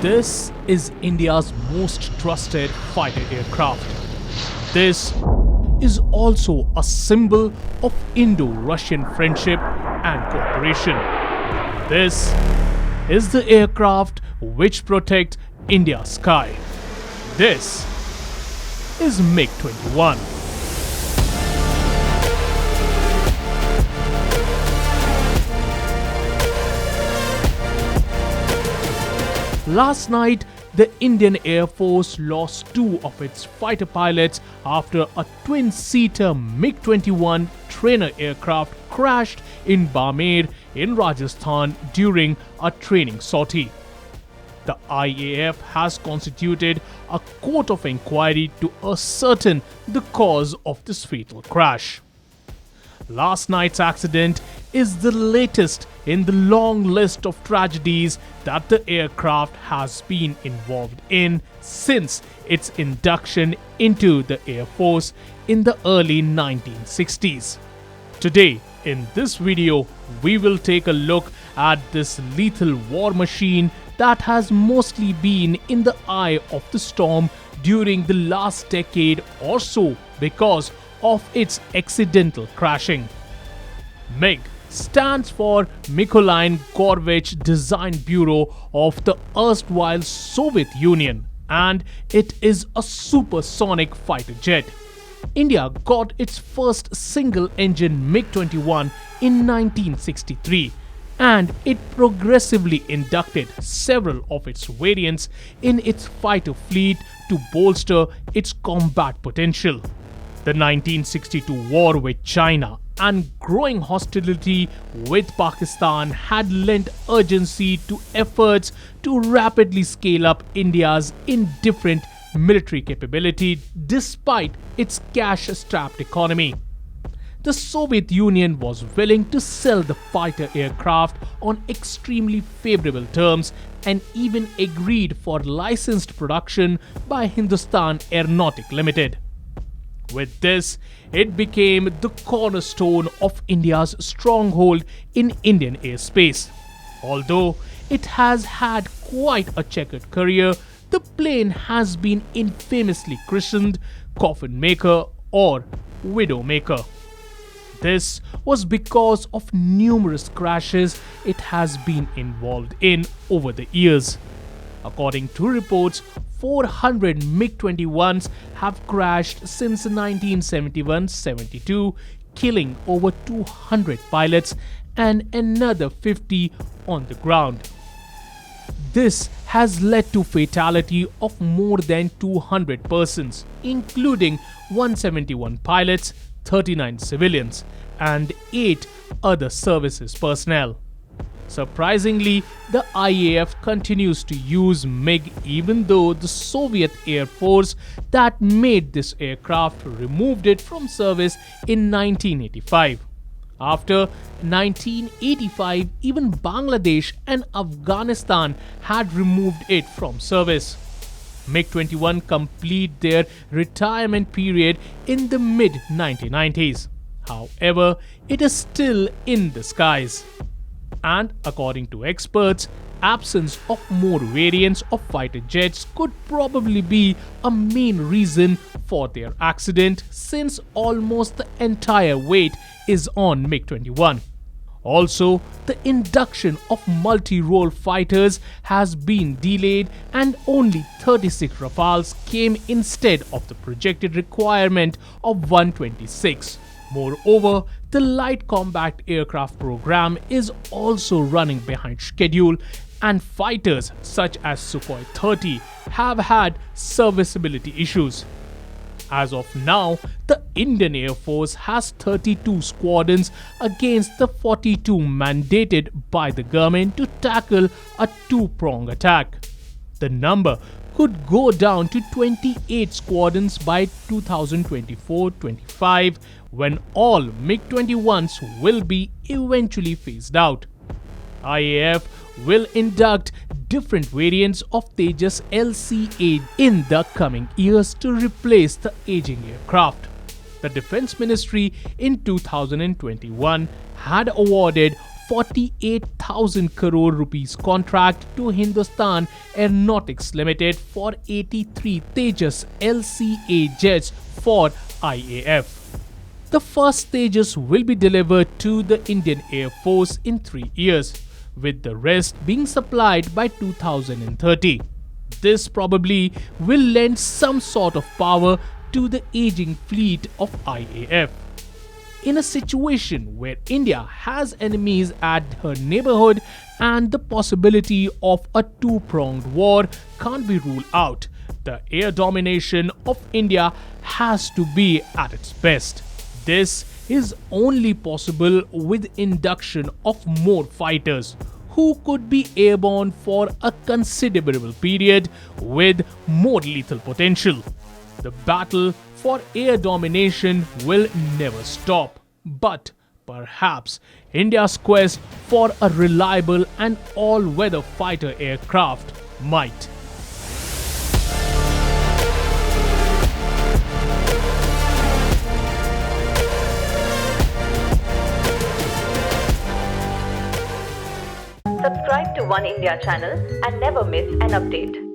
This is India's most trusted fighter aircraft. This is also a symbol of Indo-Russian friendship and cooperation. This is the aircraft which protects India's sky. This is MiG-21. Last night, the Indian Air Force lost two of its fighter pilots after a twin-seater MiG-21 trainer aircraft crashed in Barmer in Rajasthan during a training sortie. The IAF has constituted a court of inquiry to ascertain the cause of this fatal crash. Last night's accident is the latest in the long list of tragedies that the aircraft has been involved in since its induction into the Air Force in the early 1960s. Today, in this video, we will take a look at this lethal war machine that has mostly been in the eye of the storm during the last decade or so because of its accidental crashing. MiG stands for Mykolaiv Gorbach Design Bureau of the erstwhile Soviet Union, and it is a supersonic fighter jet. India got its first single-engine MiG-21 in 1963, and it progressively inducted several of its variants in its fighter fleet to bolster its combat potential. The 1962 war with China and growing hostility with Pakistan had lent urgency to efforts to rapidly scale up India's indifferent military capability despite its cash-strapped economy. The Soviet Union was willing to sell the fighter aircraft on extremely favorable terms and even agreed for licensed production by Hindustan Aeronautic Limited. With this, it became the cornerstone of India's stronghold in Indian airspace. Although it has had quite a checkered career, the plane has been infamously christened Coffin Maker or Widow Maker. This was because of numerous crashes it has been involved in over the years. According to reports, 400 MiG-21s have crashed since 1971-72, killing over 200 pilots and another 50 on the ground. This has led to fatality of more than 200 persons, including 171 pilots, 39 civilians, and 8 other services personnel. Surprisingly, the IAF continues to use MiG even though the Soviet Air Force that made this aircraft removed it from service in 1985. After 1985, even Bangladesh and Afghanistan had removed it from service. MiG-21 complete their retirement period in the mid-1990s. However, it is still in the skies. And according to experts, absence of more variants of fighter jets could probably be a main reason for their accident since almost the entire weight is on MiG-21. Also, the induction of multi-role fighters has been delayed and only 36 Rafales came instead of the projected requirement of 126. Moreover, the light combat aircraft program is also running behind schedule, and fighters such as Sukhoi 30 have had serviceability issues. As of now, the Indian Air Force has 32 squadrons against the 42 mandated by the government to tackle a two-pronged attack. The number could go down to 28 squadrons by 2024-25 when all MiG-21s will be eventually phased out. IAF will induct different variants of Tejas LCA in the coming years to replace the aging aircraft. The Defense Ministry in 2021 had awarded 48,000 crore rupees contract to Hindustan Aeronautics Limited for 83 Tejas LCA jets for IAF. The first Tejas will be delivered to the Indian Air Force in 3 years, with the rest being supplied by 2030. This probably will lend some sort of power to the aging fleet of IAF. In a situation where India has enemies at her neighborhood and the possibility of a two-pronged war can't be ruled out, the air domination of India has to be at its best. This is only possible with induction of more fighters who could be airborne for a considerable period with more lethal potential. The battle for air domination will never stop, but perhaps India's quest for a reliable and all-weather fighter aircraft might. Subscribe to Oneindia channel and never miss an update.